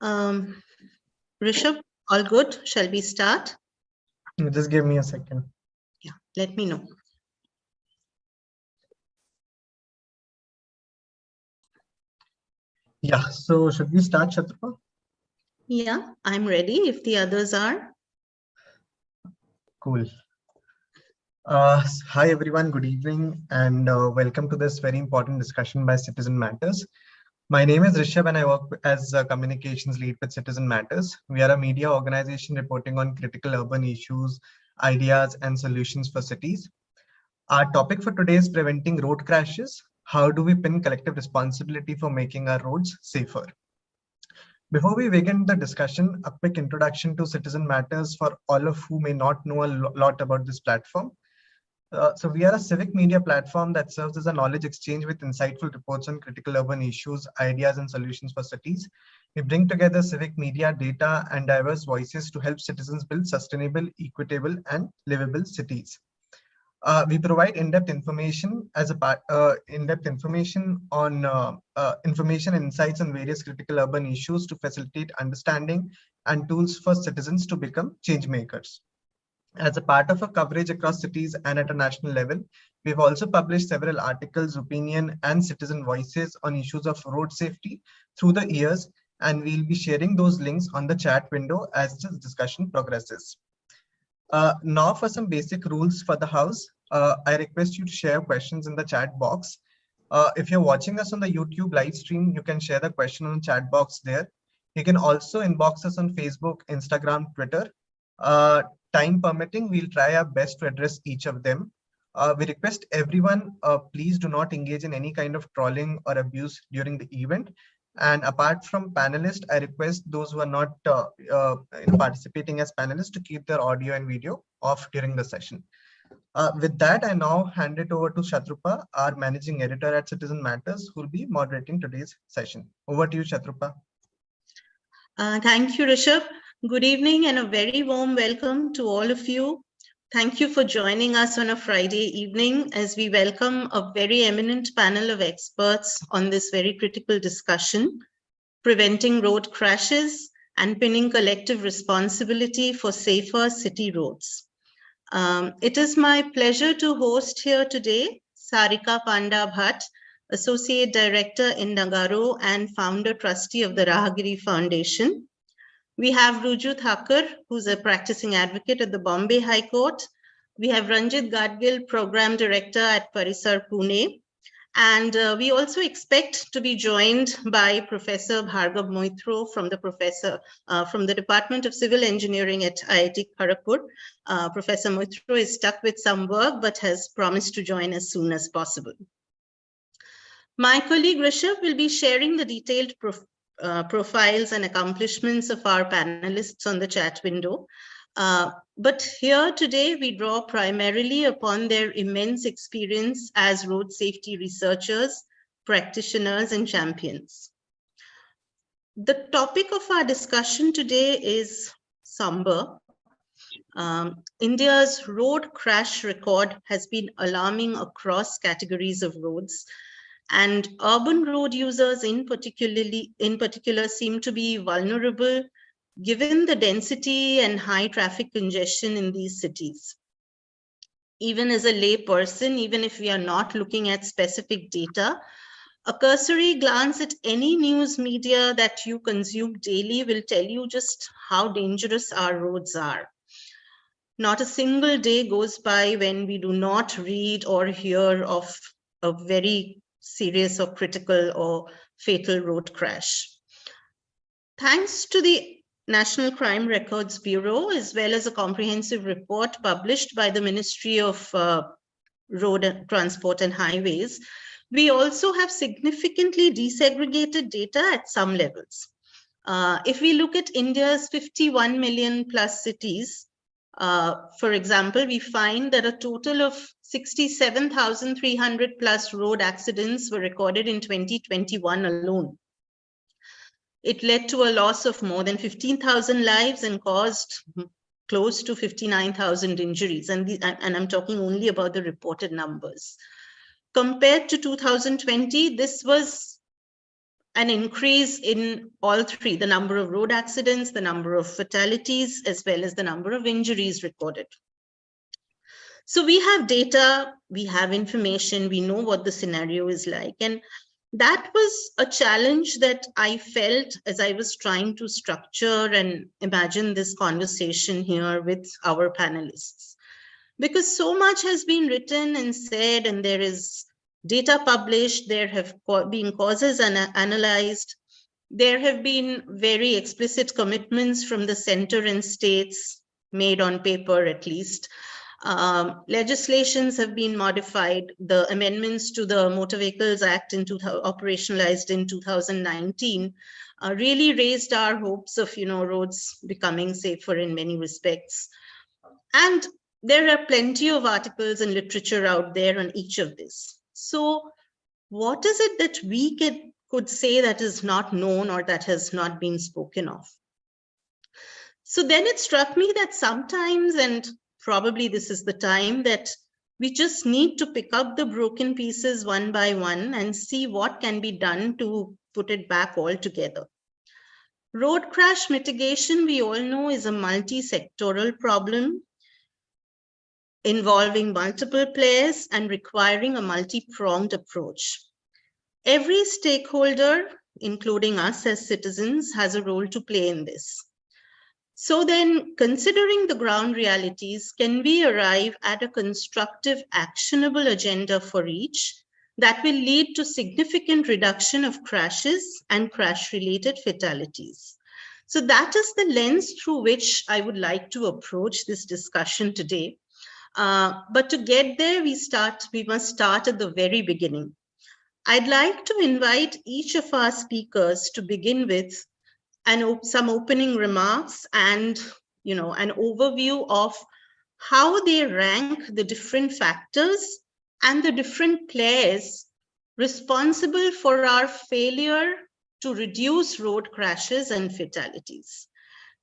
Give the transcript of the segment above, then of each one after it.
Um, Rishabh, all good? Shall we start? Just give me a second. Yeah, let me know. Yeah, so should we start, Shatrapa? Yeah, I'm ready if the others are. Cool. Hi, everyone. Good evening and welcome to this very important discussion by Citizen Matters. My name is Rishabh and I work as a communications lead with Citizen Matters. We are a media organization reporting on critical urban issues, ideas, and solutions for cities. Our topic for today is preventing road crashes. How do we pin collective responsibility for making our roads safer? Before we begin the discussion, a quick introduction to Citizen Matters for all of who may not know a lot about this platform. So we are a civic media platform that serves as a knowledge exchange with insightful reports on critical urban issues, ideas, and solutions for cities. We bring together civic media, data, and diverse voices to help citizens build sustainable, equitable, and livable cities. We provide in-depth information as a part, in-depth information on information and insights on various critical urban issues to facilitate understanding and tools for citizens to become change makers. As a part of our coverage across cities and at a national level, we've also published several articles, opinion, and citizen voices on issues of road safety through the years, and we'll be sharing those links on the chat window as this discussion progresses. Now for some basic rules for the house. I request you to share questions in the chat box. If you're watching us on the YouTube live stream, you can share the question on the chat box there. You can also inbox us on Facebook, Instagram, Twitter. Time permitting, we'll try our best to address each of them. We request everyone, please do not engage in any kind of trolling or abuse during the event. And apart from panelists, I request those who are not participating as panelists to keep their audio and video off during the session. With that, I now hand it over to Shatrupa, our managing editor at Citizen Matters, who will be moderating today's session. Over to you, Shatrupa. Thank you, Rishabh. Good evening and a very warm welcome to all of you. Thank you for joining us on a Friday evening as we welcome a very eminent panel of experts on this very critical discussion, preventing road crashes and pinning collective responsibility for safer city roads. It is my pleasure to host here today Sarika Panda Bhatt, Associate Director in Nagaro and Founder Trustee of the Rahagiri Foundation. We have Ruju Thakur, who's a practicing advocate at the Bombay High Court. We have Ranjit Gadgil, Program Director at Parisar, Pune. And we also expect to be joined by Professor Bhargav Moitro from the Department of Civil Engineering at IIT Kharagpur. Professor Moitro is stuck with some work, but has promised to join as soon as possible. My colleague Rishabh will be sharing the detailed profiles and accomplishments of our panelists on the chat window. But here today, we draw primarily upon their immense experience as road safety researchers, practitioners, and champions. The topic of our discussion today is somber. India's road crash record has been alarming across categories of roads, and urban road users in particular seem to be vulnerable given the density and high traffic congestion in these cities. Even as a lay person, even if we are not looking at specific data, a cursory glance at any news media that you consume daily will tell you just how dangerous our roads are. Not a single day goes by when we do not read or hear of a very serious or critical or fatal road crash. Thanks to the National Crime Records Bureau, as well as a comprehensive report published by the Ministry of Road Transport and Highways, we also have significantly desegregated data at some levels. If we look at India's 51 million plus cities, for example, we find that a total of 67,300 plus road accidents were recorded in 2021 alone. It led to a loss of more than 15,000 lives and caused close to 59,000 injuries. And I'm talking only about the reported numbers. Compared to 2020, this was an increase in all three, the number of road accidents, the number of fatalities, as well as the number of injuries recorded. So we have data, we have information, we know what the scenario is like. And that was a challenge that I felt as I was trying to structure and imagine this conversation here with our panelists. Because so much has been written and said, and there is data published, there have been causes analyzed, there have been very explicit commitments from the center and states, made on paper at least. Legislations have been modified. The amendments to the Motor Vehicles Act operationalized in 2019 really raised our hopes of roads becoming safer in many respects. And there are plenty of articles and literature out there on each of this. So what is it that we could say that is not known or that has not been spoken of? So then it struck me that sometimes, and probably this is the time, that we just need to pick up the broken pieces one by one and see what can be done to put it back all together. Road crash mitigation, we all know, is a multi-sectoral problem involving multiple players and requiring a multi-pronged approach. Every stakeholder, including us as citizens, has a role to play in this. So then, considering the ground realities, can we arrive at a constructive, actionable agenda for each that will lead to significant reduction of crashes and crash-related fatalities? So that is the lens through which I would like to approach this discussion today. But to get there, we must start at the very beginning. I'd like to invite each of our speakers to begin with some opening remarks and an overview of how they rank the different factors and the different players responsible for our failure to reduce road crashes and fatalities.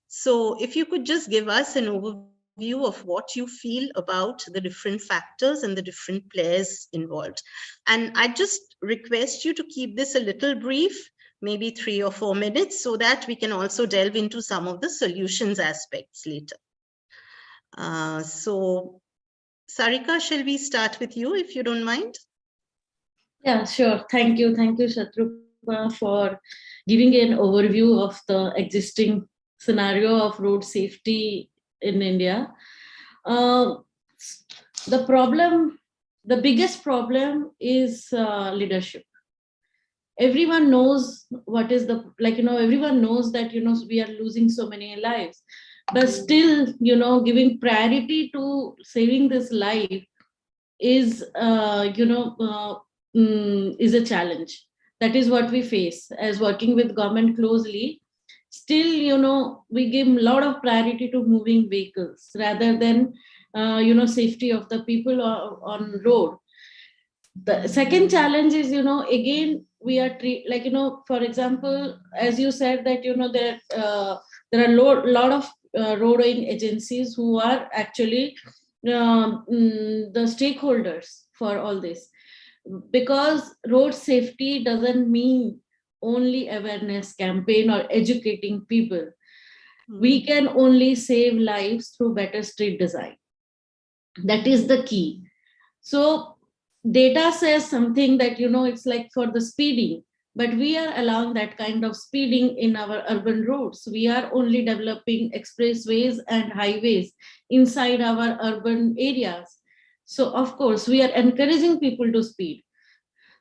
So if you could just give us an overview of what you feel about the different factors and the different players involved. And I just request you to keep this a little brief, maybe 3 or 4 minutes, so that we can also delve into some of the solutions aspects later. So Sarika, shall we start with you, if you don't mind? Yeah, sure. Thank you, Shatrupa, for giving an overview of the existing scenario of road safety in India. The biggest problem is leadership. Everyone knows what is everyone knows that, we are losing so many lives, but still, giving priority to saving this life is, is a challenge. That is what we face as working with government closely. Still, we give a lot of priority to moving vehicles rather than, safety of the people on road. The second challenge is, again, we are for example, as you said that, there are lot of roading agencies who are actually the stakeholders for all this, because road safety doesn't mean only awareness campaign or educating people. We can only save lives through better street design. That is the key. So data says something that, it's like for the speeding, but we are allowing that kind of speeding in our urban roads. We are only developing expressways and highways inside our urban areas. So of course we are encouraging people to speed.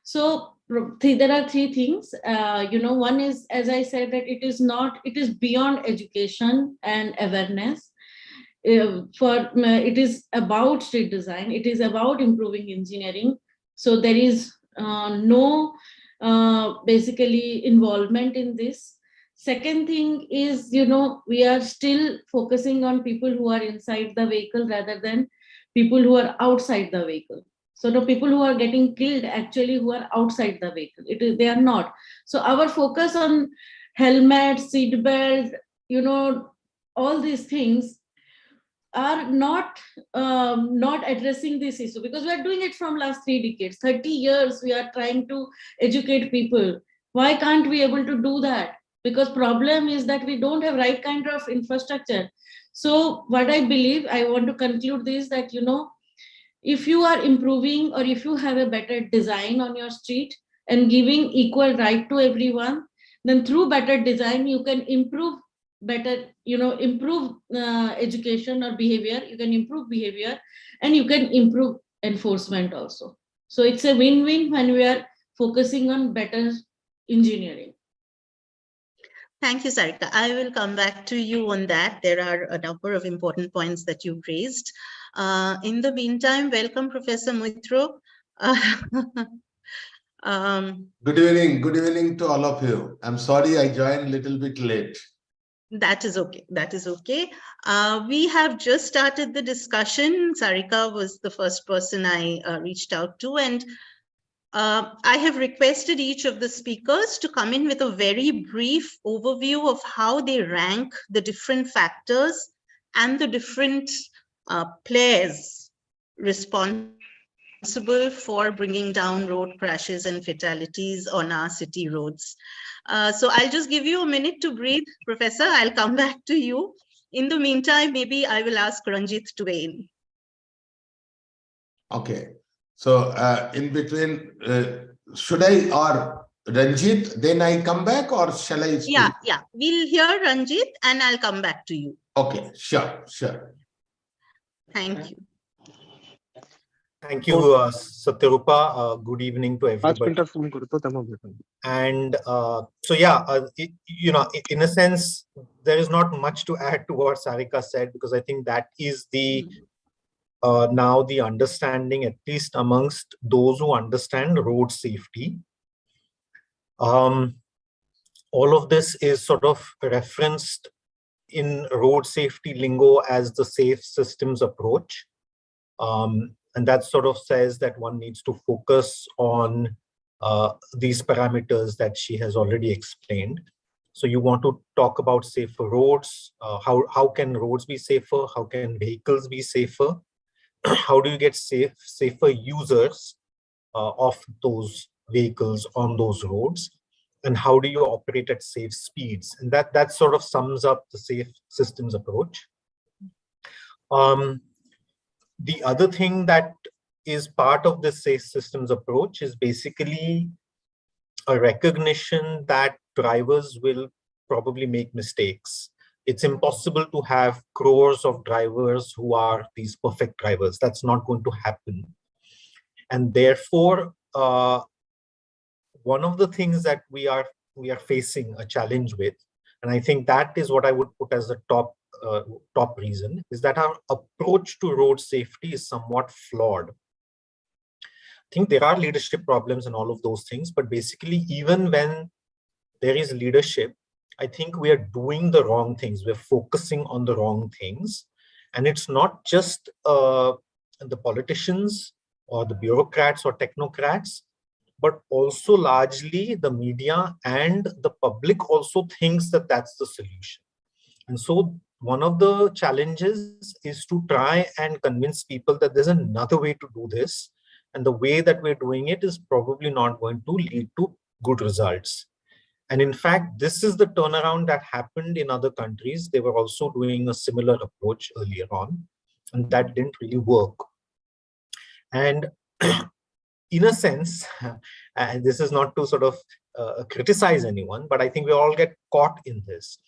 So there are 3 things. One is, as I said, that it is beyond education and awareness. It is about street design. It is about improving engineering. So there is no basically involvement in this. Second thing is, we are still focusing on people who are inside the vehicle rather than people who are outside the vehicle. So the people who are getting killed actually who are outside the vehicle, they are not. So our focus on helmet, seat belt, all these things are not addressing this issue, because we are doing it from last 3 decades, 30 years. We are trying to educate people Why can't we able to do that? Because problem is that we don't have right kind of infrastructure. So what I believe, I want to conclude this, that if you are improving, or if you have a better design on your street and giving equal right to everyone, then through better design you can improve better, improve education or behavior, you can improve behavior, and you can improve enforcement also. So it's a win-win when we are focusing on better engineering. Thank you, Sarika. I will come back to you on that. There are a number of important points that you've raised. In the meantime, welcome, Professor Mistry. Good evening to all of you. I'm sorry I joined a little bit late. That is okay. That is okay. We have just started the discussion. Sarika was the first person I reached out to, and I have requested each of the speakers to come in with a very brief overview of how they rank the different factors and the different players responsible for bringing down road crashes and fatalities on our city roads. So I'll just give you a minute to breathe, Professor. I'll come back to you. In the meantime, maybe I will ask Ranjit to weigh in. Okay. So in between, should I or Ranjit, then I come back, or shall I speak? Yeah. We'll hear Ranjit and I'll come back to you. Okay, sure. Thank you. Thank you, Satyarupa. Good evening to everybody. And so, yeah, in a sense, there is not much to add to what Sarika said, because I think that is the now the understanding, at least amongst those who understand road safety. All of this is sort of referenced in road safety lingo as the safe systems approach. And that sort of says that one needs to focus on these parameters that she has already explained. So you want to talk about safer roads. How can roads be safer? How can vehicles be safer? How do you get safer users of those vehicles on those roads? And how do you operate at safe speeds? And that sort of sums up the safe systems approach. The other thing that is part of the safe systems approach is basically a recognition that drivers will probably make mistakes. It's impossible to have crores of drivers who are these perfect drivers. That's not going to happen. And therefore, one of the things that we are facing a challenge with, and I think that is what I would put as the top reason, is that our approach to road safety is somewhat flawed. I think there are leadership problems and all of those things, but basically, even when there is leadership, I think we are doing the wrong things. We're focusing on the wrong things. And it's not just the politicians or the bureaucrats or technocrats, but also largely the media and the public also thinks that that's the solution. And so one of the challenges is to try and convince people that there's another way to do this. And the way that we're doing it is probably not going to lead to good results. And in fact, this is the turnaround that happened in other countries. They were also doing a similar approach earlier on, and that didn't really work. And in a sense, and this is not to sort of criticize anyone, but I think we all get caught in this.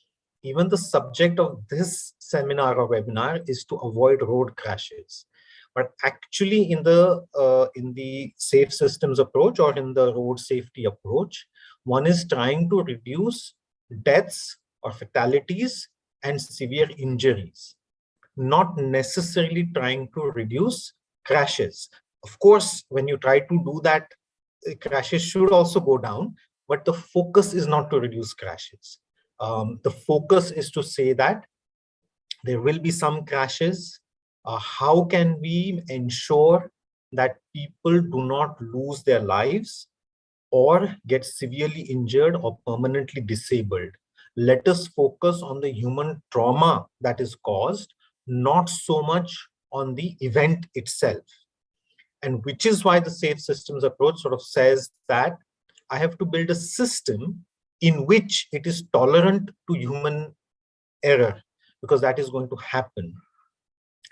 Even the subject of this seminar or webinar is to avoid road crashes. But actually in the safe systems approach or in the road safety approach, one is trying to reduce deaths or fatalities and severe injuries, not necessarily trying to reduce crashes. Of course, when you try to do that, crashes should also go down, but the focus is not to reduce crashes. The focus is to say that there will be some crashes. How can we ensure that people do not lose their lives or get severely injured or permanently disabled? Let us focus on the human trauma that is caused, not so much on the event itself. And which is why the safe systems approach sort of says that I have to build a system in which it is tolerant to human error, because that is going to happen.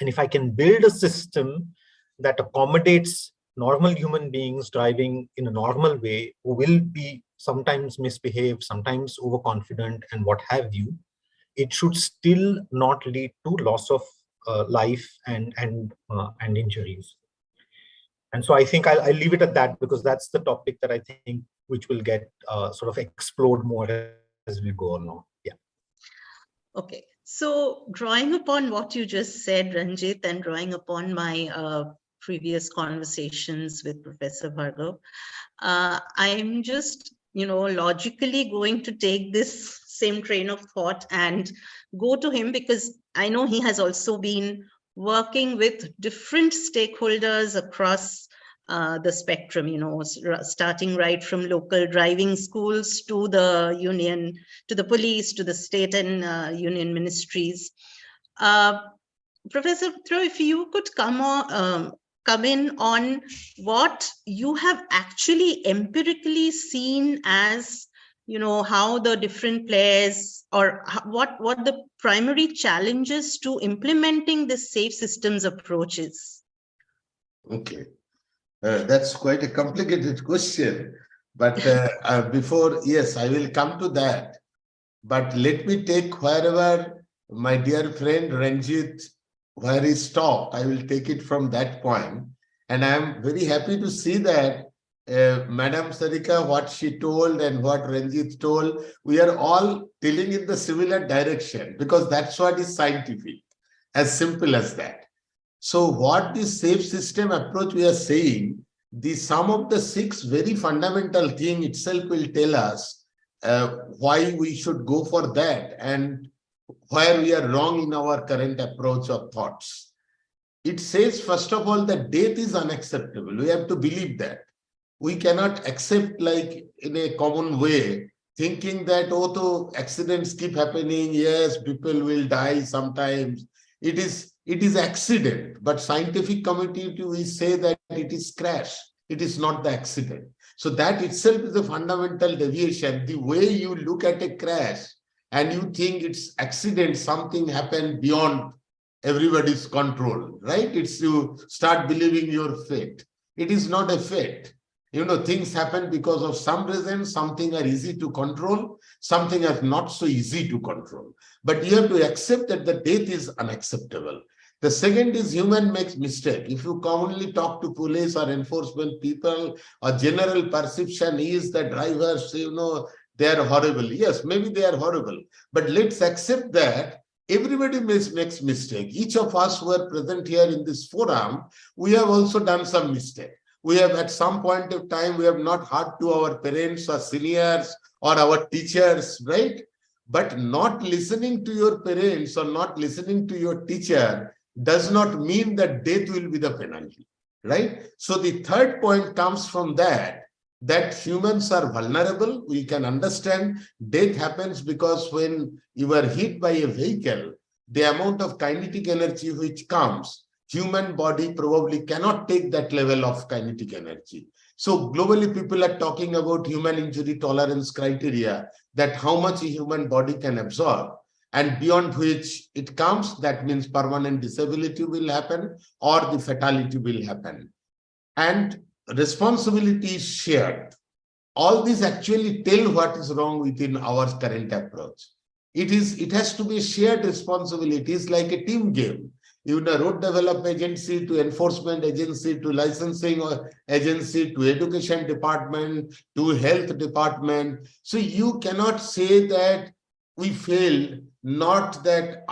And if I can build a system that accommodates normal human beings driving in a normal way, who will be sometimes misbehaved, sometimes overconfident, and what have you, it should still not lead to loss of life and injuries. And so I think I'll leave it at that, because that's the topic that I think which will get sort of explored more as we go along. Yeah. Okay. So drawing upon what you just said, Ranjit, and drawing upon my previous conversations with Professor Bhargav, I'm just, logically going to take this same train of thought and go to him, because I know he has also been working with different stakeholders across the spectrum, starting right from local driving schools to the union, to the police, to the state and union ministries. Professor Thro, if you could come in on what you have actually empirically seen as, how the different players, or what the primary challenges to implementing this safe systems approach is. Okay. That's quite a complicated question, but before, yes, I will come to that. But let me take wherever my dear friend Ranjit, where he stopped, I will take it from that point. And I am very happy to see that Madam Sarika, what she told and what Ranjit told, we are all dealing in the similar direction, because that's what is scientific, as simple as that. So what this safe system approach we are saying, the sum of the 6 very fundamental thing itself will tell us why we should go for that and where we are wrong in our current approach or thoughts. It says, first of all, that death is unacceptable. We have to believe that. We cannot accept, like in a common way, thinking that, oh, so accidents keep happening. Yes, people will die sometimes. It is accident, but scientific community, we say that it is crash. It is not the accident. So that itself is a fundamental deviation. The way you look at a crash and you think it's accident, something happened beyond everybody's control, right? It's you start believing your fate. It is not a fate. Things happen because of some reason. Something are easy to control, something are not so easy to control. But you have to accept that the death is unacceptable. The second is human makes mistake. If you commonly talk to police or enforcement people, a general perception is that drivers, they are horrible. Yes, maybe they are horrible. But let's accept that everybody makes mistake. Each of us who are present here in this forum, we have also done some mistake. We have at some point of time, we have not heard to our parents or seniors or our teachers, right? But not listening to your parents or not listening to your teacher does not mean that death will be the penalty, right? So the third point comes from that humans are vulnerable. We can understand death happens because when you are hit by a vehicle, the amount of kinetic energy which comes, human body probably cannot take that level of kinetic energy. So globally, people are talking about human injury tolerance criteria, that how much a human body can absorb, and beyond which it comes, that means permanent disability will happen or the fatality will happen. And responsibility is shared. All these actually tell what is wrong within our current approach. It has to be a shared responsibility. It's like a team game. Road development agency to enforcement agency to licensing agency to education department to health department. So you cannot say that we failed, not that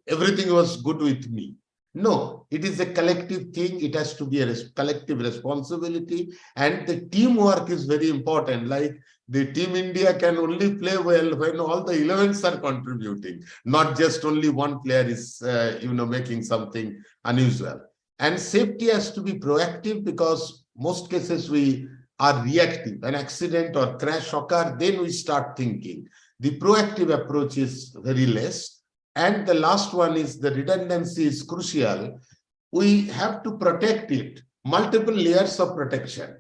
everything was good with me. No, it is a collective thing. It has to be a collective responsibility, and the teamwork is very important. Like the Team India can only play well when all the 11s are contributing, not just only one player is, making something unusual. And safety has to be proactive, because most cases we are reactive. An accident or crash occur, then we start thinking. The proactive approach is very less. And the last one is the redundancy is crucial. We have to protect it, multiple layers of protection.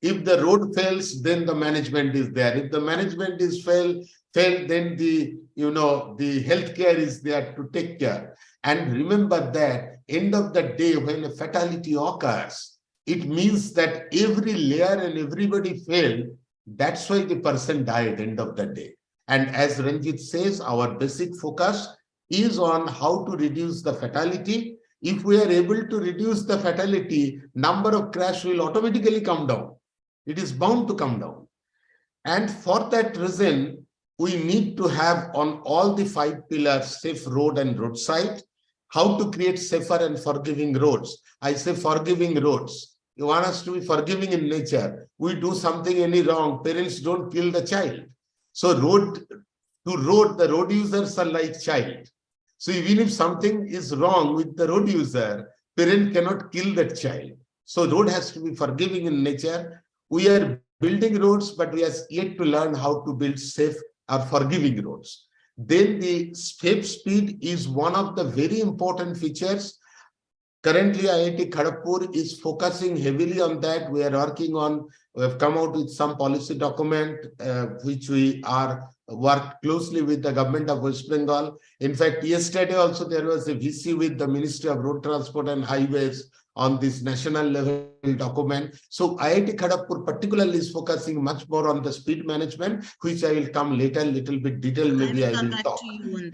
If the road fails, then the management is there. If the management is failed, then the healthcare is there to take care. And remember that end of the day, when a fatality occurs, it means that every layer and everybody failed. That's why the person died end of the day. And as Ranjit says, our basic focus is on how to reduce the fatality. If we are able to reduce the fatality, number of crash will automatically come down. It is bound to come down. And for that reason, we need to have on all the 5 pillars, safe road and roadside, how to create safer and forgiving roads. I say forgiving roads. You want us to be forgiving in nature. We do something any wrong, parents don't kill the child. So road, the road users are like child. So even if something is wrong with the road user, parent cannot kill that child. So road has to be forgiving in nature. We are building roads, but we are yet to learn how to build safe or forgiving roads. Then the safe speed is one of the very important features. Currently, IIT Kharagpur is focusing heavily on that. We are working on, we have come out with some policy document, which we are worked closely with the government of West Bengal. In fact, yesterday also there was a VC with the Ministry of Road Transport and Highways on this national level document. So IIT Kharagpur particularly is focusing much more on the speed management, which I will come later, little bit detail, maybe I will talk.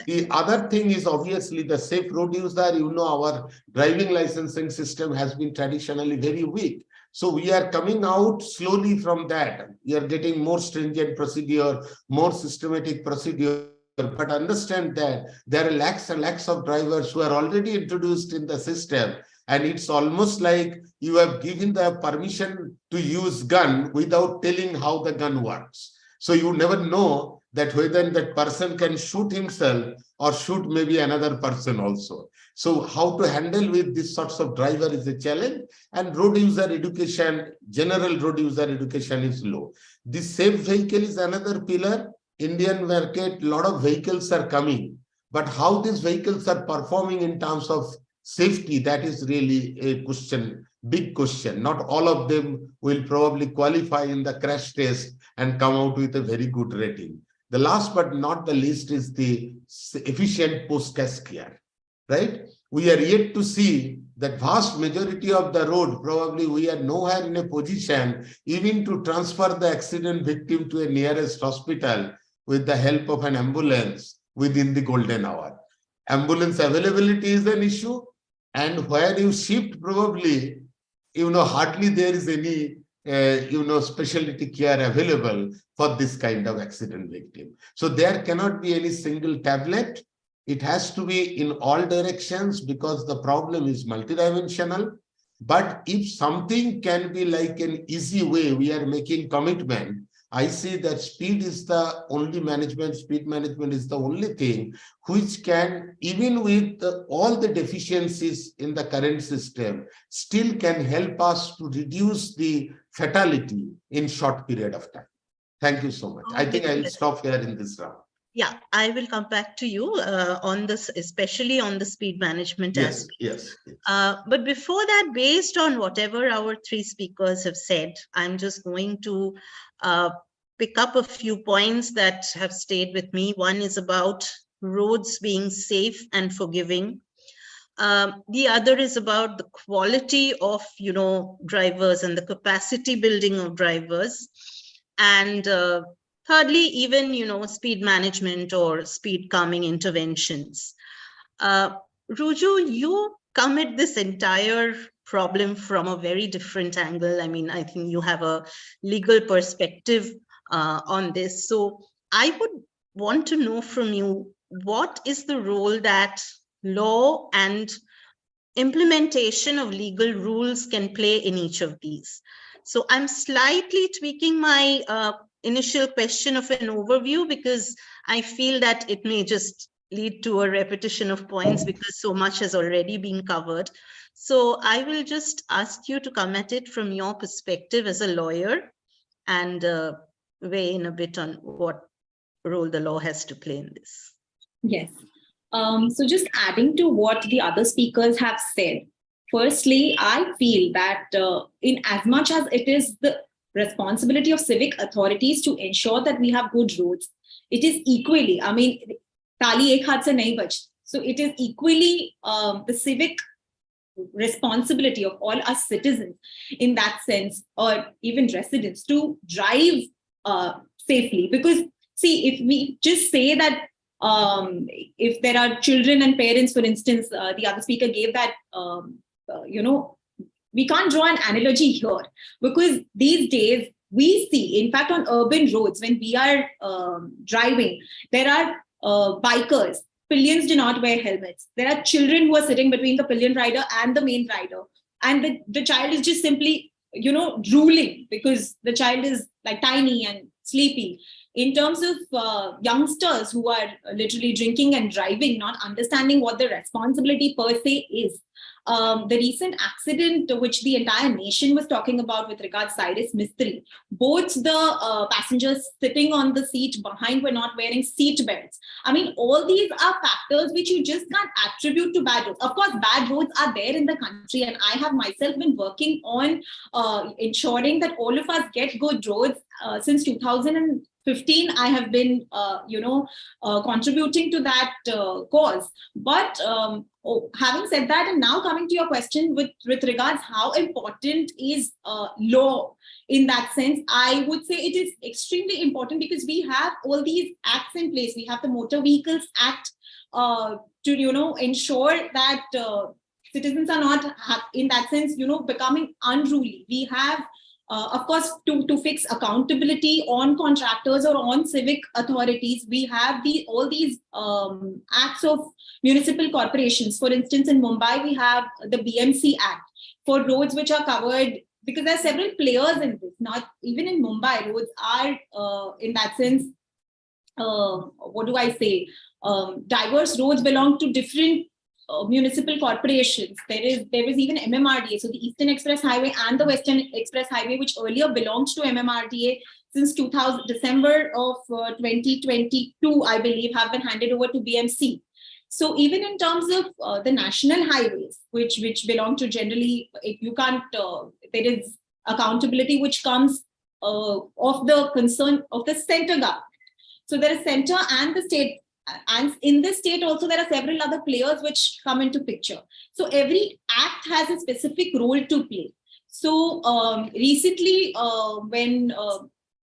The other thing is obviously the safe road user. Our driving licensing system has been traditionally very weak. So we are coming out slowly from that. We are getting more stringent procedure, more systematic procedure. But understand that there are lakhs and lakhs of drivers who are already introduced in the system. And it's almost like you have given the permission to use gun without telling how the gun works. So you never know that whether that person can shoot himself or shoot maybe another person also. So how to handle with these sorts of driver is a challenge. And road user education, general road user education is low. The safe vehicle is another pillar. Indian market, a lot of vehicles are coming. But how these vehicles are performing in terms of safety, that is really a question, big question. Not all of them will probably qualify in the crash test and come out with a very good rating. The last but not the least is the efficient post-crash care, right? We are yet to see that vast majority of the road, probably we are nowhere in a position even to transfer the accident victim to a nearest hospital with the help of an ambulance within the golden hour. Ambulance availability is an issue. And where you shift, probably, hardly there is any, specialty care available for this kind of accident victim. So there cannot be any single tablet. It has to be in all directions because the problem is multidimensional. But if something can be like an easy way, we are making commitment. I see that speed is the only management, speed management is the only thing which can, even with all the deficiencies in the current system, still can help us to reduce the fatality in short period of time. Thank you so much. I think I will stop here in this round. Yeah, I will come back to you on this, especially on the speed management aspect. Yes. But before that, based on whatever our 3 speakers have said, I'm just going to pick up a few points that have stayed with me. One is about roads being safe and forgiving. The other is about the quality of, drivers and the capacity building of drivers. And thirdly, even, speed management or speed calming interventions. Ruju, you come at this entire problem from a very different angle. I mean, I think you have a legal perspective on this. So I would want to know from you, what is the role that law and implementation of legal rules can play in each of these? So I'm slightly tweaking my initial question of an overview because I feel that it may just lead to a repetition of points because so much has already been covered. So I will just ask you to come at it from your perspective as a lawyer and weigh in a bit on what role the law has to play in this. Yes. So just adding to what the other speakers have said, firstly, I feel that in as much as it is the responsibility of civic authorities to ensure that we have good roads. It is equally, I mean, tali ek haath se nahi bajti. So it is equally the civic responsibility of all us citizens in that sense, or even residents, to drive safely. Because see, if we just say that if there are children and parents, for instance, the other speaker gave that, we can't draw an analogy here, because these days we see, in fact, on urban roads, when we are driving, there are bikers. Pillions do not wear helmets. There are children who are sitting between the pillion rider and the main rider. And the child is just simply, drooling because the child is like tiny and sleepy. In terms of youngsters who are literally drinking and driving, not understanding what the responsibility per se is. The recent accident which the entire nation was talking about with regards to Cyrus Mistry, both the passengers sitting on the seat behind were not wearing seat belts. I mean, all these are factors which you just can't attribute to bad roads. Of course, bad roads are there in the country, and I have myself been working on ensuring that all of us get good roads since 2015. I have been, contributing to that cause. But having said that, and now coming to your question with regards how important is law in that sense, I would say it is extremely important, because we have all these acts in place. We have the Motor Vehicles Act to, ensure that citizens are not, in that sense, becoming unruly. We have of course, to fix accountability on contractors or on civic authorities, we have all these acts of municipal corporations. For instance, in Mumbai, we have the BMC Act for roads which are covered, because there are several players in this. Not even in Mumbai, roads are, in that sense, what do I say? Diverse roads belong to different municipal corporations. There is even MMRDA, so the Eastern Express Highway and the Western Express Highway, which earlier belonged to MMRDA, since December of 2022, I believe, have been handed over to BMC. So even in terms of the national highways, which belong to generally, you can't, there is accountability which comes of the concern of the center government. So there is center and the state. And in this state also, there are several other players which come into picture. So every act has a specific role to play. So recently, when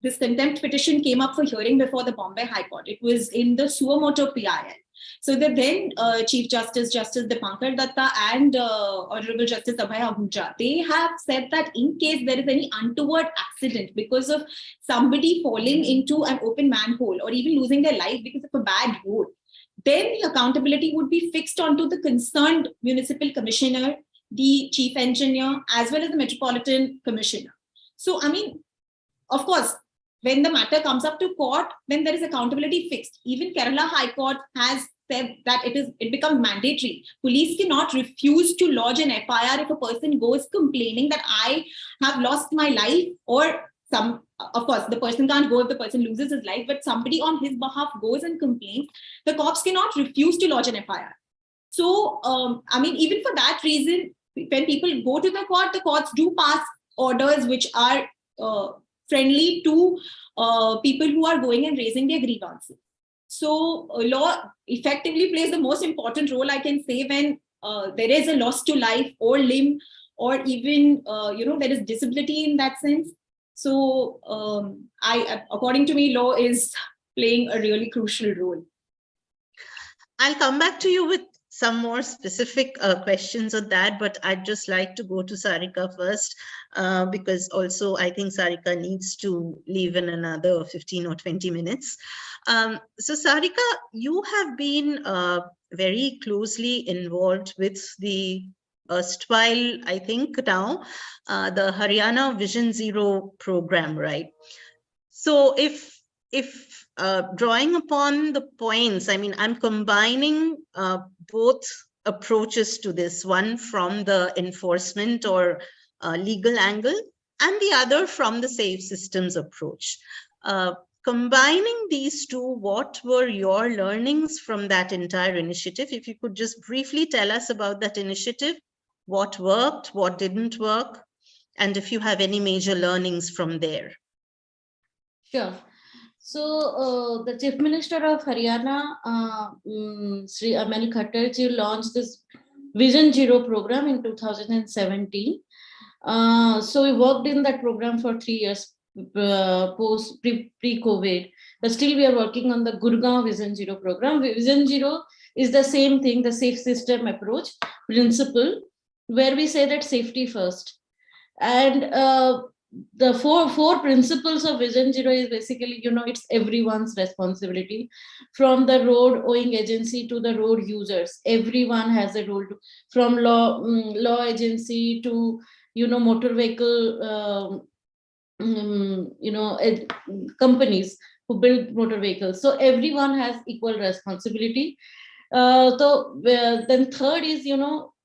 this contempt petition came up for hearing before the Bombay High Court, it was in the Suomoto PIL. So the then Chief Justice Dipankar Datta and Honorable Justice Abhay Ahuja, they have said that in case there is any untoward accident because of somebody falling into an open manhole or even losing their life because of a bad road, then the accountability would be fixed onto the concerned municipal commissioner, the chief engineer, as well as the metropolitan commissioner. So, I mean, of course, when the matter comes up to court, then there is accountability fixed. Even Kerala High Court has said that it becomes mandatory. Police cannot refuse to lodge an FIR if a person goes complaining that I have lost my life, or of course, the person can't go if the person loses his life, but somebody on his behalf goes and complains, the cops cannot refuse to lodge an FIR. So, I mean, even for that reason, when people go to the courts do pass orders which are friendly to people who are going and raising their grievances. So law effectively plays the most important role, I can say, when there is a loss to life or limb, or even there is disability in that sense. So according to me, law is playing a really crucial role. I'll come back to you with some more specific questions on that, but I'd just like to go to Sarika first, because also I think Sarika needs to leave in another 15 or 20 minutes. So Sarika, you have been very closely involved with the erstwhile, I think now, the Haryana Vision Zero program, right? So if drawing upon the points, I mean, I'm combining both approaches to this, one from the enforcement or legal angle, and the other from the safe systems approach. Combining these two, what were your learnings from that entire initiative? If you could just briefly tell us about that initiative, what worked, what didn't work, and if you have any major learnings from there. Sure. So the Chief Minister of Haryana, Sri Amal Khattar ji, launched this Vision Zero program in 2017. So we worked in that program for 3 years pre-COVID, but still we are working on the Gurgaon Vision Zero program. Vision Zero is the same thing, the safe system approach principle, where we say that safety first. And the four principles of Vision Zero is basically, it's everyone's responsibility, from the road owing agency to the road users. Everyone has a role to, from law agency to, motor vehicle, companies who build motor vehicles. So everyone has equal responsibility. Then third is,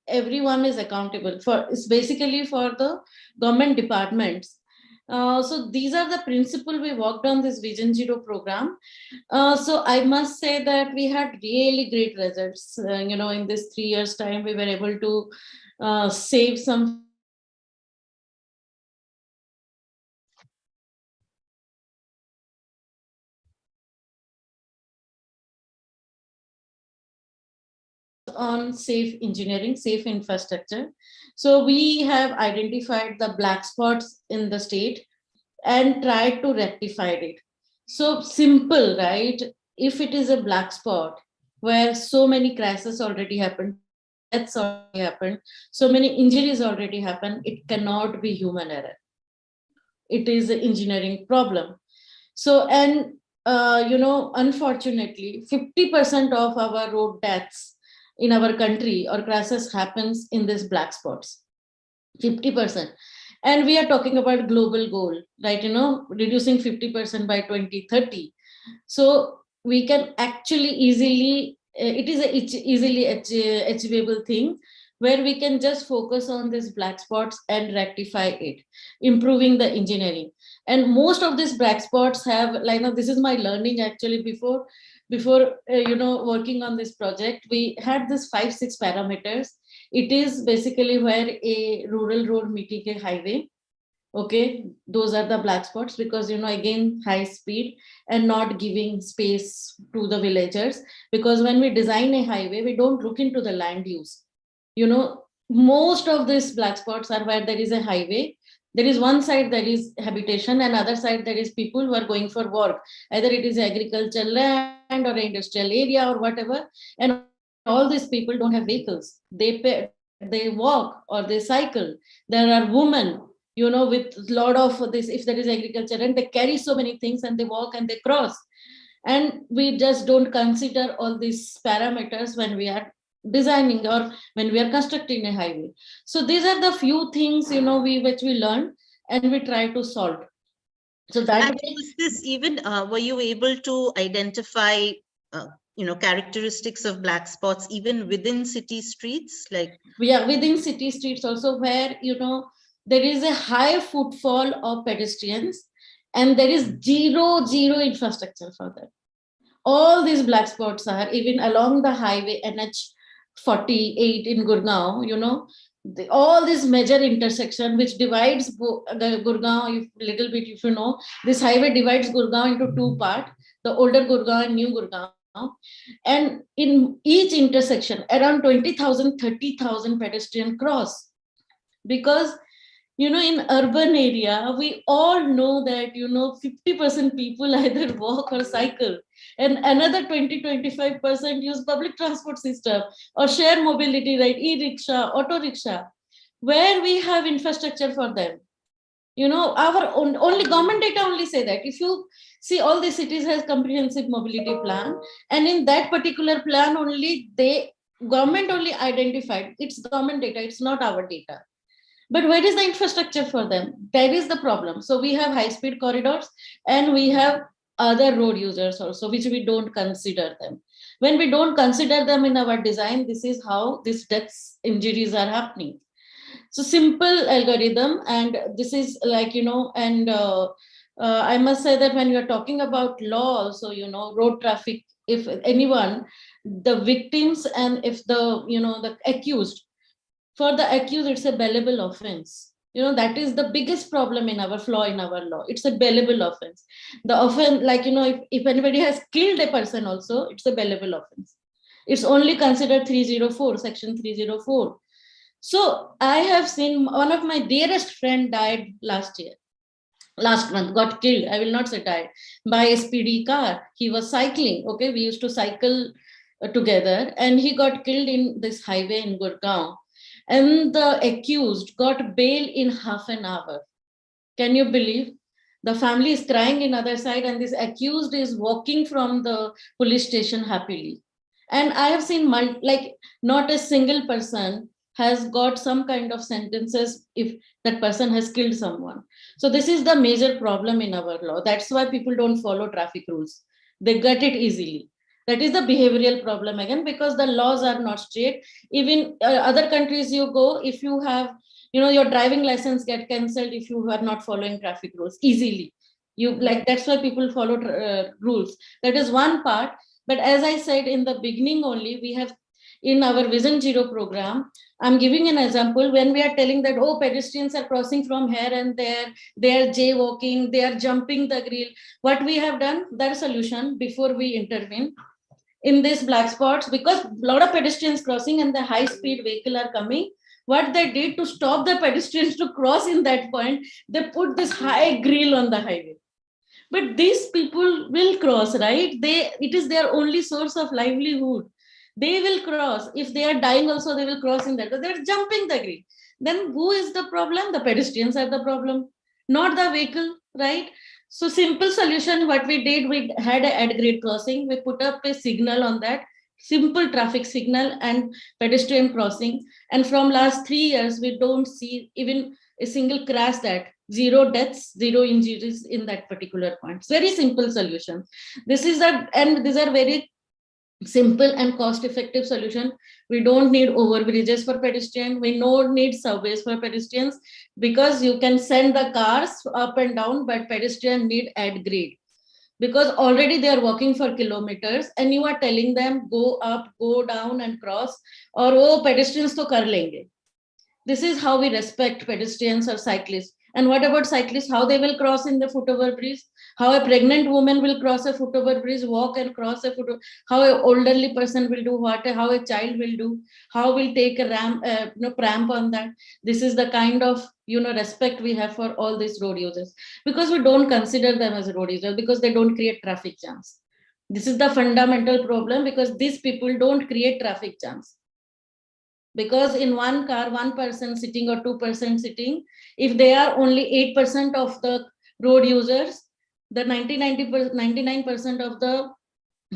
everyone is accountable for, it's basically for the government departments. So these are the principles we worked on this Vision Zero program. So I must say that we had really great results. In this 3 years time, we were able to save some on safe engineering, safe infrastructure. So we have identified the black spots in the state and tried to rectify it. So simple, right? If it is a black spot where so many crashes already happened, deaths already happened, so many injuries already happened, it cannot be human error. It is an engineering problem. So, and unfortunately, 50% of our road deaths in our country or crashes happens in these black spots. 50%. And we are talking about global goal, right? Reducing 50% by 2030. So we can actually easily, it is a easily achievable thing, where we can just focus on these black spots and rectify it, improving the engineering. And most of these black spots have, this is my learning actually before working on this project. We had this 5-6 parameters. It is basically where a rural road meeting a highway. Okay, those are the black spots, because again, high speed and not giving space to the villagers. Because when we design a highway, we don't look into the land use. Most of these black spots are where there is a highway. There is one side there is habitation, and other side there is people who are going for work. Either it is agricultural land or industrial area or whatever. And all these people don't have vehicles. They walk or they cycle. There are women, with a lot of this, if there is agriculture, and they carry so many things and they walk and they cross. And we just don't consider all these parameters when we are designing or when we are constructing a highway. So these are the few things, which we learn and we try to solve. So that was this even, were you able to identify characteristics of black spots even within city streets? Yeah, within city streets also, where there is a high footfall of pedestrians and there is zero infrastructure for them. All these black spots are even along the highway NH 48 in Gurgaon. All this major intersection which divides the Gurgaon, if you know, this highway divides Gurgaon into two parts, the older Gurgaon and new Gurgaon. And in each intersection, around 20,000, 30,000 pedestrian cross. Because, in urban area, we all know that, 50% people either walk or cycle, and another 20-25% use public transport system or share mobility, right? E-rickshaw, auto rickshaw, where we have infrastructure for them. Our only government data only say that. If you see, all the cities has comprehensive mobility plan, and in that particular plan only, government only identified, it's government data, it's not our data. But where is the infrastructure for them? That is the problem. So we have high-speed corridors and we have other road users also, which we don't consider them. When we don't consider them in our design, this is how these deaths, injuries are happening. So simple algorithm, and this is I must say that when you're talking about law also, road traffic, if anyone, the victims and if the accused, for the accused, it's a bailable offense. That is the biggest problem in our flaw in our law. It's a bailable offense. The offense, like, if anybody has killed a person also, it's a bailable offense. It's only considered 304, section 304. So I have seen one of my dearest friend died last month, got killed. I will not say died, by a speedy car. He was cycling. Okay, we used to cycle together, and he got killed in this highway in Gurgaon. And the accused got bail in half an hour. Can you believe? The family is crying in other side, and this accused is walking from the police station happily. And I have seen like not a single person has got some kind of sentences if that person has killed someone. So this is the major problem in our law. That's why people don't follow traffic rules. They get it easily. That is the behavioral problem again, because the laws are not straight. Even other countries you go, if you have, your driving license get cancelled if you are not following traffic rules easily. That's why people follow rules. That is one part. But as I said in the beginning only, we have in our Vision Zero program, I'm giving an example when we are telling that, oh, pedestrians are crossing from here and there, they are jaywalking, they are jumping the grill. What we have done, that solution before we intervene in these black spots, because a lot of pedestrians crossing and the high speed vehicle are coming. What they did to stop the pedestrians to cross in that point, they put this high grill on the highway. But these people will cross, right? It is their only source of livelihood. They will cross. If they are dying also, they will cross in that. But they're jumping the grill. Then who is the problem? The pedestrians are the problem, not the vehicle, right? So simple solution, what we did, we had an at-grade crossing. We put up a signal on that, simple traffic signal and pedestrian crossing. And from last 3 years, we don't see even a single crash, that 0 deaths, 0 injuries in that particular point. It's very simple solution. And these are very simple and cost-effective solution. We don't need overbridges for pedestrians. We don't need subways for pedestrians, because you can send the cars up and down, but pedestrians need at grade, because already they are walking for kilometers, and you are telling them go up, go down, and cross, or oh, pedestrians to kar lenge. This is how we respect pedestrians or cyclists. And what about cyclists? How they will cross in the footover bridge? How a pregnant woman will cross a footover bridge, walk and cross a footover? How an elderly person will do what? How a child will do? How will take a pramp on that? This is the kind of respect we have for all these road users, because we don't consider them as road users, because they don't create traffic jams. This is the fundamental problem, because these people don't create traffic jams. Because in one car, one person sitting or 2% sitting, if they are only 8% of the road users, the 99% of the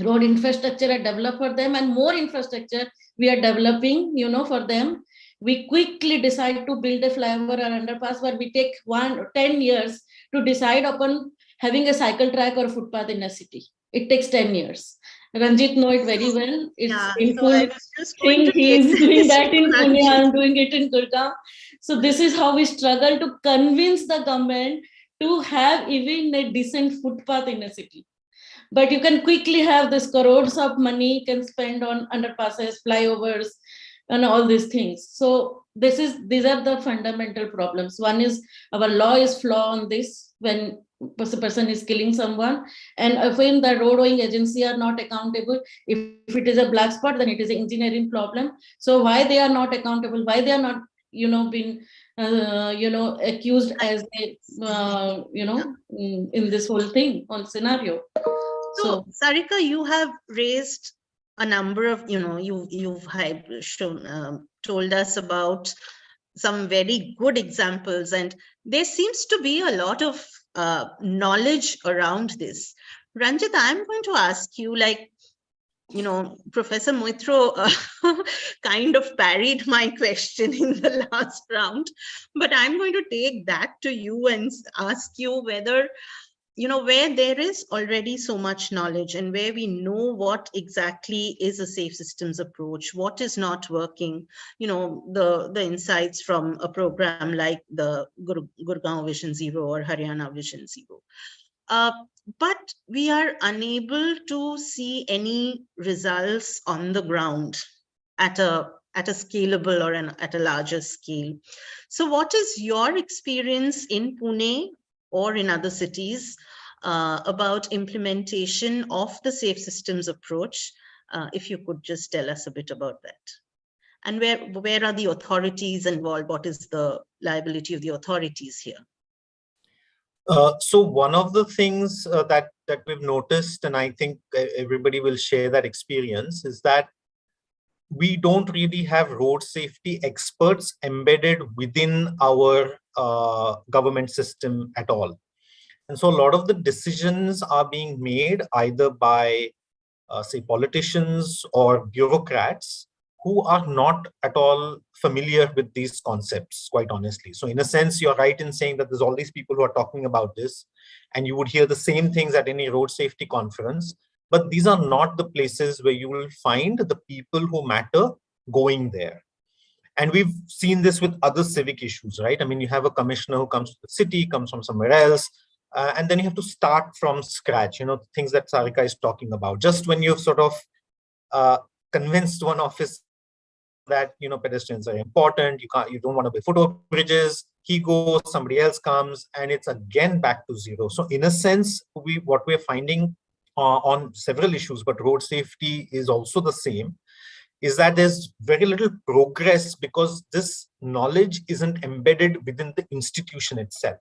road infrastructure are developed for them, and more infrastructure we are developing, for them. We quickly decide to build a flyover or underpass, where we take 10 years to decide upon having a cycle track or footpath in a city. It takes 10 years. Ranjit know it very well. It's painful. So I was just going to he is doing that in Pune, Ranjit. I'm doing it in Gurgaon. So this is how we struggle to convince the government to have even a decent footpath in a city. But you can quickly have this crores of money you can spend on underpasses, flyovers, and all these things. So these are the fundamental problems. One is our law is flawed on this, when a person is killing someone, and if in the road owing agency are not accountable, if it is a black spot, then it is an engineering problem. So why they are not accountable? Why they are not been accused as a in this whole thing, whole scenario? So Sarika, you have raised a number of, you've shown, told us about some very good examples, and there seems to be a lot of knowledge around this. Ranjit, I'm going to ask you, Professor Moitro kind of parried my question in the last round, but I'm going to take that to you and ask you whether, where there is already so much knowledge and where we know what exactly is a safe systems approach, what is not working, the insights from a program like the Gurgaon Vision Zero or Haryana Vision Zero. But we are unable to see any results on the ground at a at a scalable or at a larger scale. So what is your experience in Pune or in other cities about implementation of the safe systems approach? If you could just tell us a bit about that. And where are the authorities involved? What is the liability of the authorities here? So one of the things that we've noticed, and I think everybody will share that experience, is that we don't really have road safety experts embedded within our government system at all. And so a lot of the decisions are being made either by, say, politicians or bureaucrats who are not at all familiar with these concepts, quite honestly. So in a sense, you're right in saying that there's all these people who are talking about this, and you would hear the same things at any road safety conference, but these are not the places where you will find the people who matter going there. And we've seen this with other civic issues, right? I mean, you have a commissioner who comes to the city, comes from somewhere else, and then you have to start from scratch, things that Sarika is talking about. Just when you've sort of convinced one officer that pedestrians are important, you don't want to build footbridges, he goes, somebody else comes, and it's again back to zero. So in a sense, what we're finding on several issues, but road safety is also the same, is that there's very little progress because this knowledge isn't embedded within the institution itself.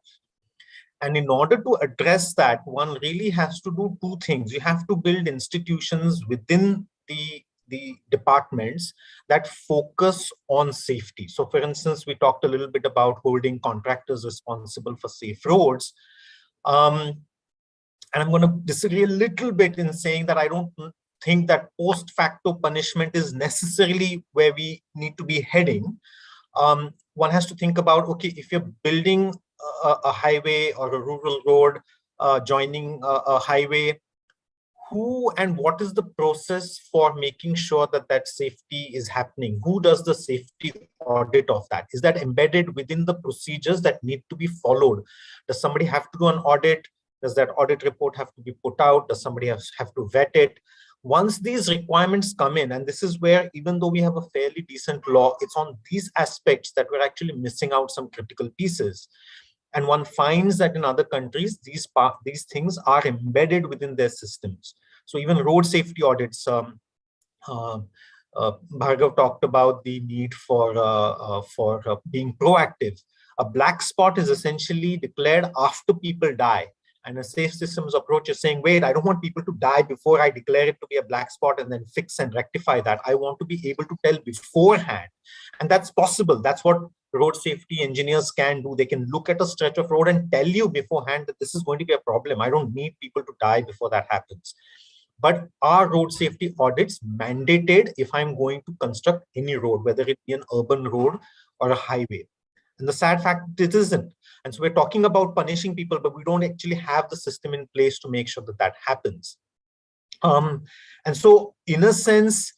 And in order to address that, one really has to do two things. You have to build institutions within the departments that focus on safety. So for instance, we talked a little bit about holding contractors responsible for safe roads. And I'm going to disagree a little bit in saying that I don't think that post facto punishment is necessarily where we need to be heading. One has to think about, okay, if you're building a highway or a rural road joining a highway, who and what is the process for making sure that that safety is happening? Who does the safety audit of that? Is that embedded within the procedures that need to be followed? Does somebody have to do an audit? Does that audit report have to be put out? Does somebody have to vet it? Once these requirements come in, and this is where, even though we have a fairly decent law, it's on these aspects that we're actually missing out some critical pieces. And one finds that in other countries, these things are embedded within their systems. So even road safety audits, Bhargav talked about the need for being proactive. A black spot is essentially declared after people die. And a safe systems approach is saying, wait, I don't want people to die before I declare it to be a black spot and then fix and rectify that. I want to be able to tell beforehand. And that's possible. That's what road safety engineers can do. They can look at a stretch of road and tell you beforehand that this is going to be a problem. I don't need people to die before that happens. But are road safety audits mandated if I'm going to construct any road, whether it be an urban road or a highway? And the sad fact, it isn't. And so we're talking about punishing people, but we don't actually have the system in place to make sure that that happens. And so in a sense,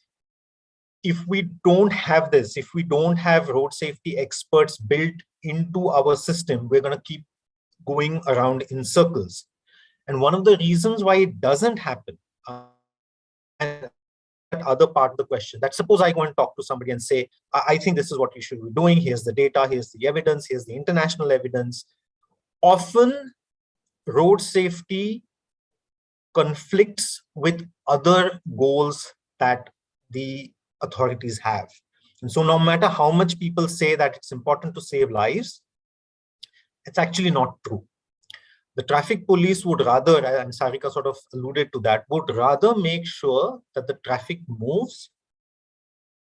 if we don't have this, if we don't have road safety experts built into our system, we're going to keep going around in circles. And one of the reasons why it doesn't happen, and other part of the question, that suppose I go and talk to somebody and say, I think this is what you should be doing. Here's the data, here's the evidence, here's the international evidence. Often road safety conflicts with other goals that the authorities have. And so no matter how much people say that it's important to save lives, it's actually not true. The traffic police would rather, and Sarika sort of alluded to that, would rather make sure that the traffic moves.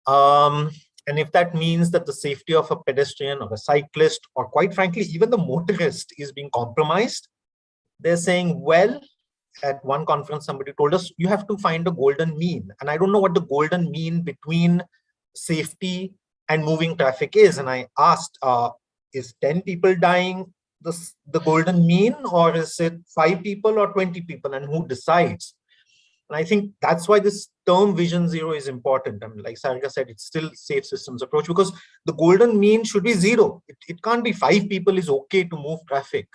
And if that means that the safety of a pedestrian or a cyclist, or quite frankly, even the motorist is being compromised, they're saying, well, at one conference, somebody told us, you have to find a golden mean. And I don't know what the golden mean between safety and moving traffic is. And I asked, is 10 people dying the golden mean, or is it 5 people or 20 people, and who decides? And I think that's why this term Vision Zero is important. I mean, like Sarika said, it's still safe systems approach, because the golden mean should be 0. It can't be 5 people is okay to move traffic.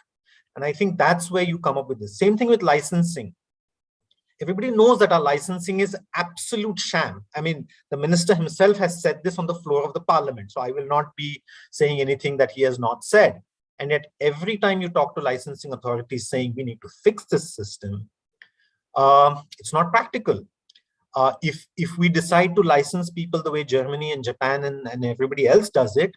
And I think that's where you come up with this. Same thing with licensing. Everybody knows that our licensing is absolute sham. I mean, the minister himself has said this on the floor of the parliament. So I will not be saying anything that he has not said. And yet every time you talk to licensing authorities saying we need to fix this system, it's not practical. If we decide to license people the way Germany and Japan and everybody else does it,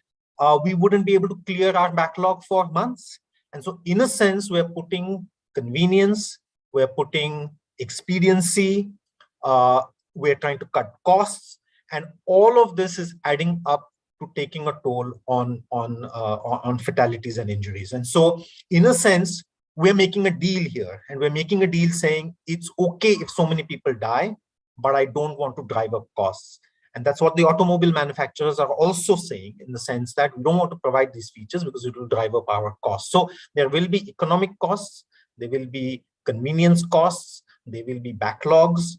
we wouldn't be able to clear our backlog for months. And so in a sense, we're putting convenience, we're putting expediency, we're trying to cut costs, and all of this is adding up to taking a toll on fatalities and injuries. And so in a sense, we're making a deal here, and we're making a deal saying it's okay if so many people die, but I don't want to drive up costs. And that's what the automobile manufacturers are also saying, in the sense that we don't want to provide these features because it will drive up our costs. So there will be economic costs, there will be convenience costs, there will be backlogs.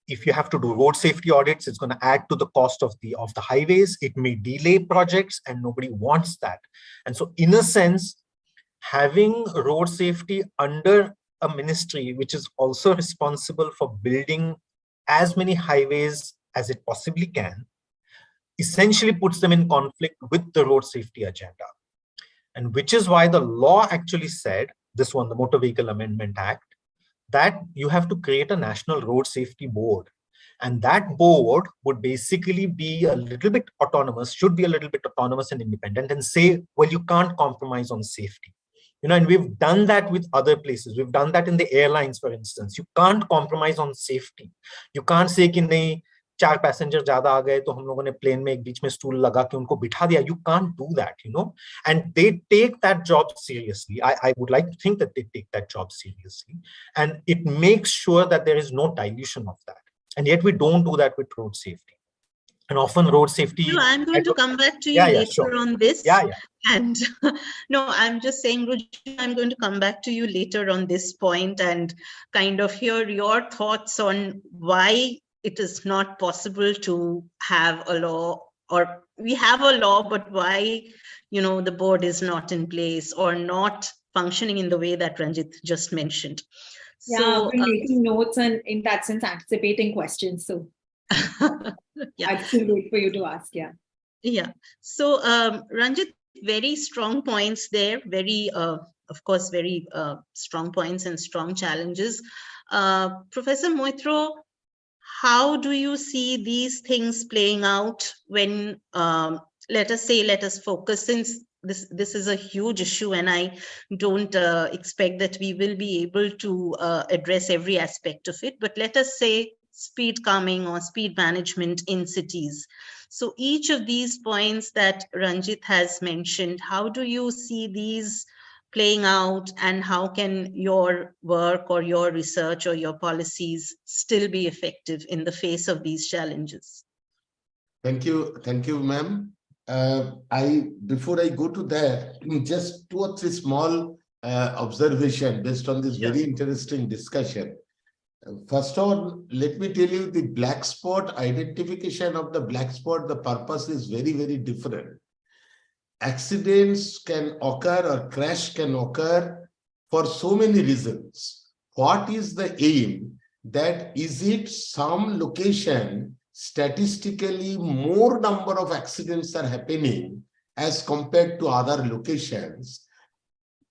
If you have to do road safety audits, it's going to add to the cost of the highways. It may delay projects, and nobody wants that. And so in a sense, having road safety under a ministry which is also responsible for building as many highways as it possibly can, essentially puts them in conflict with the road safety agenda. And which is why the law actually said, this one, the Motor Vehicle Amendment Act, that you have to create a national road safety board. And that board would basically be a little bit autonomous, should be a little bit autonomous and independent, and say, well, you can't compromise on safety. You know, and we've done that with other places. We've done that in the airlines, for instance. You can't compromise on safety. You can't say कि नहीं 4 passenger ज्यादा आ गए तो हम लोगों ने plane में एक बीच में स्टूल लगा के उनको बिठा दिया. You can't do that, you know. And they take that job seriously. I would like to think that they take that job seriously, and it makes sure that there is no dilution of that. And yet we don't do that with road safety. And often road safety. No, I'm going to come back to you later on this. And no, I'm just saying, Ruju, I'm going to come back to you later on this point and kind of hear your thoughts on why it is not possible to have a law, or we have a law, but why, you know, the board is not in place or not functioning in the way that Ranjit just mentioned. Yeah, so, I've been making notes and in that sense, anticipating questions. So yeah. I'd still wait for you to ask. Yeah. Yeah. So Ranjit, very strong points there. Very, of course, very strong points and strong challenges. Professor Moitro, how do you see these things playing out when, let us focus, since this is a huge issue, and I don't expect that we will be able to address every aspect of it, but let us say speed calming or speed management in cities. So each of these points that Ranjit has mentioned, how do you see these playing out, and how can your work or your research or your policies still be effective in the face of these challenges? Thank you, ma'am. Before I go to that, just 2 or 3 small observations based on this very interesting discussion. First of all, let me tell you, the black spot identification of the black spot, the purpose is very, very different. Accidents can occur or crash can occur for so many reasons. What is the aim? That is it some location statistically more number of accidents are happening as compared to other locations?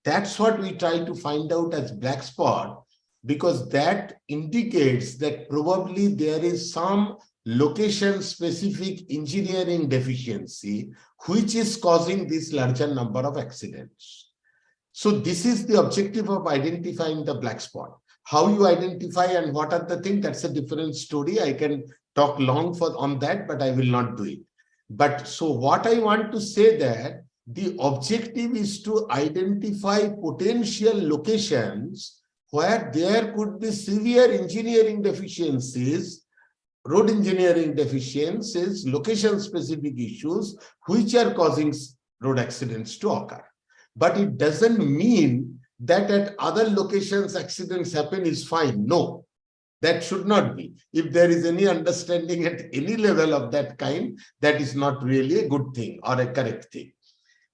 That's what we try to find out as black spot, because that indicates that probably there is some location-specific engineering deficiency which is causing this larger number of accidents. So this is the objective of identifying the black spot. How you identify and what are the things, that's a different story. I can talk long on that, but I will not do it. But so what I want to say that the objective is to identify potential locations where there could be severe engineering deficiencies, road engineering deficiencies, location-specific issues, which are causing road accidents to occur. But it doesn't mean that at other locations accidents happen is fine. No, that should not be. If there is any understanding at any level of that kind, that is not really a good thing or a correct thing.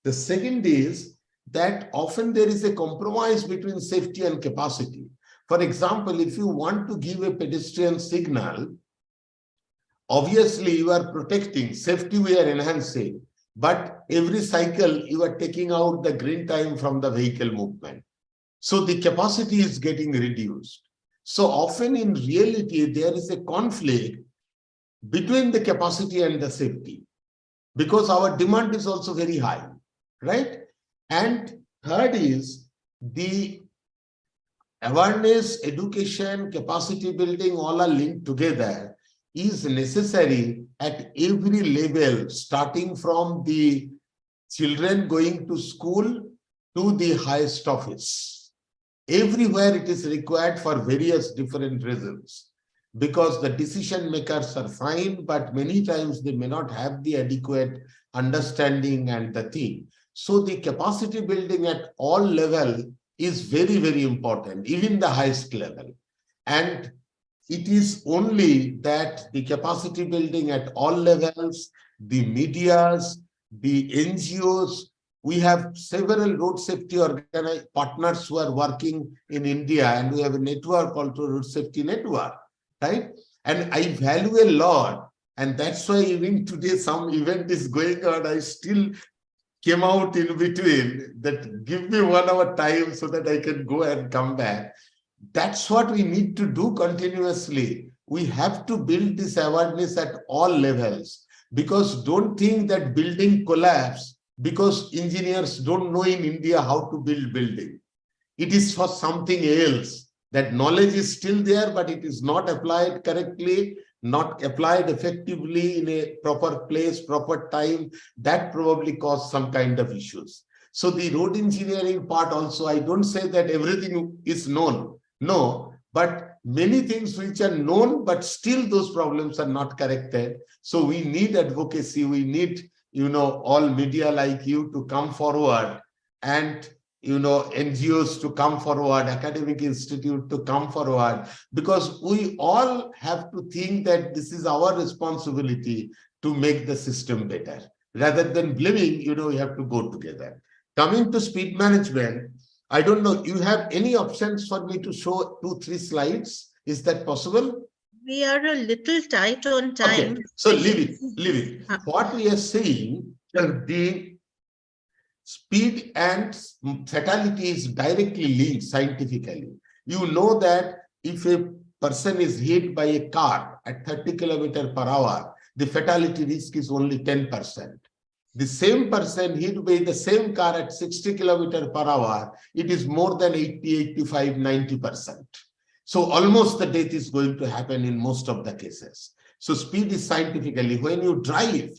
The second is that often there is a compromise between safety and capacity. For example, if you want to give a pedestrian signal, obviously you are protecting, safety we are enhancing, but every cycle you are taking out the green time from the vehicle movement. So the capacity is getting reduced. So often in reality, there is a conflict between the capacity and the safety, because our demand is also very high, right? And third is the awareness, education, capacity building, all are linked together, is necessary at every level, starting from the children going to school to the highest office. Everywhere it is required for various different reasons, because the decision makers are fine, but many times they may not have the adequate understanding and the thing. So the capacity building at all level is very, very important, even the highest level. And it is only that the capacity building at all levels, the medias, the NGOs, we have several road safety partners who are working in India, and we have a network called Road Safety Network, right? And I value a lot, and that's why even today some event is going on, I still came out in between that give me 1 hour time so that I can go and come back. That's what we need to do continuously. We have to build this awareness at all levels, because don't think that building collapse because engineers don't know in India how to build building. It is for something else. That knowledge is still there, but it is not applied correctly, not applied effectively in a proper place, proper time. That probably caused some kind of issues. So the road engineering part also, I don't say that everything is known. No, but many things which are known, but still those problems are not corrected. So we need advocacy. We need, all media like you to come forward, and NGOs to come forward, academic institute to come forward, because we all have to think that this is our responsibility to make the system better. Rather than blaming, we have to go together. Coming to speed management, I don't know, you have any options for me to show 2-3 slides? Is that possible? We are a little tight on time. Okay, so leave it. What we are saying, the speed and fatality is directly linked scientifically. You know that if a person is hit by a car at 30 km/h, the fatality risk is only 10%. The same person hit by the same car at 60 km/h, it is more than 80, 85, 90%. So almost the death is going to happen in most of the cases. So speed is scientifically, when you drive,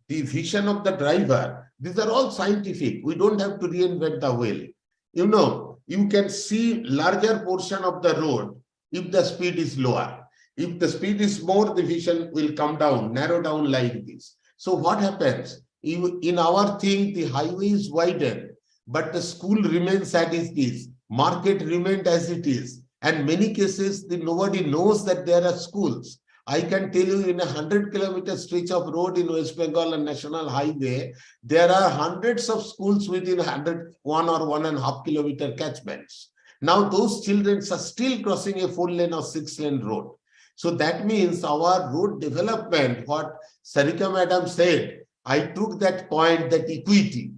the vision of the driver, these are all scientific. We don't have to reinvent the wheel. You can see larger portion of the road if the speed is lower. If the speed is more, the vision will come down, narrow down like this. So what happens? In our thing, the highway is widened, but the school remains as it is, market remains as it is. And many cases, nobody knows that there are schools. I can tell you, in a 100-kilometer stretch of road in West Bengal and National Highway, there are hundreds of schools within 1 or 1.5 kilometer catchments. Now those children are still crossing a 4-lane or 6-lane road. So that means our road development, what Sarika madam said, I took that point, that equity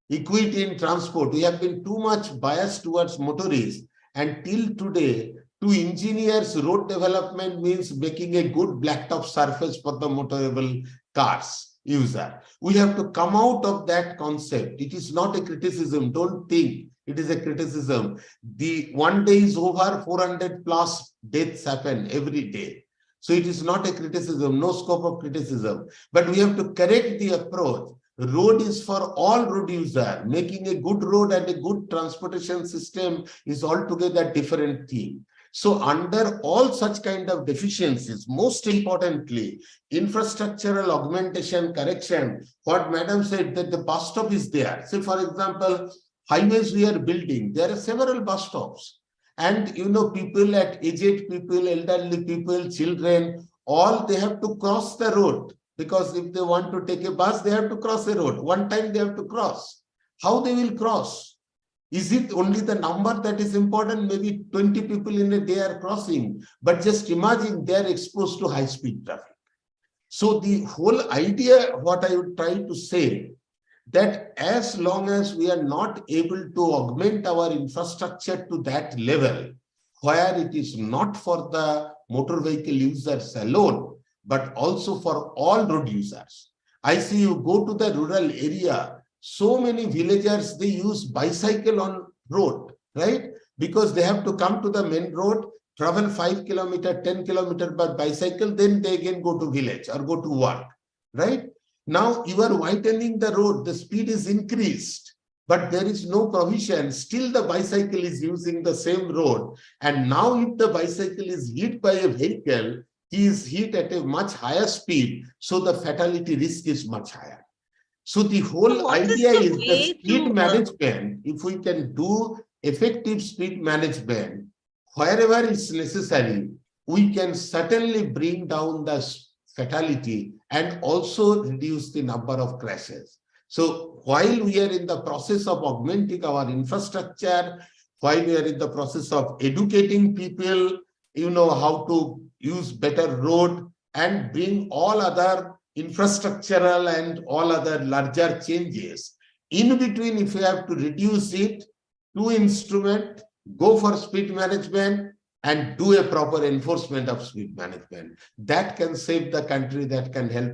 in transport. We have been too much biased towards motorists. And till today, to engineers, road development means making a good blacktop surface for the motorable cars user. We have to come out of that concept. It is not a criticism. Don't think it is a criticism. The one day is over, 400 plus deaths happen every day. So it is not a criticism, no scope of criticism. But we have to correct the approach. Road is for all road users. Making a good road and a good transportation system is altogether different thing. So under all such kind of deficiencies, most importantly, infrastructural augmentation, correction, what madam said, that the bus stop is there. Say, for example, highways we are building, there are several bus stops. And people aged people, elderly people, children, all they have to cross the road. Because if they want to take a bus, they have to cross a road. One time they have to cross. How they will cross? Is it only the number that is important? Maybe 20 people in a day are crossing, but just imagine they are exposed to high-speed traffic. So the whole idea, what I would try to say, that as long as we are not able to augment our infrastructure to that level, where it is not for the motor vehicle users alone, but also for all road users. I see you go to the rural area, so many villagers, they use bicycle on road, right? Because they have to come to the main road, travel 5 kilometers, 10 kilometers by bicycle, then they again go to village or go to work, right? Now you are widening the road, the speed is increased, but there is no provision. Still the bicycle is using the same road. And now if the bicycle is hit by a vehicle, he is hit at a much higher speed. So the fatality risk is much higher. So the whole idea is the speed management. If we can do effective speed management, wherever it's necessary, we can certainly bring down the fatality and also reduce the number of crashes. So while we are in the process of augmenting our infrastructure, while we are in the process of educating people, how to use better road and bring all other infrastructural and all other larger changes. In between, if you have to reduce it, two instruments, go for speed management and do a proper enforcement of speed management. That can save the country, that can help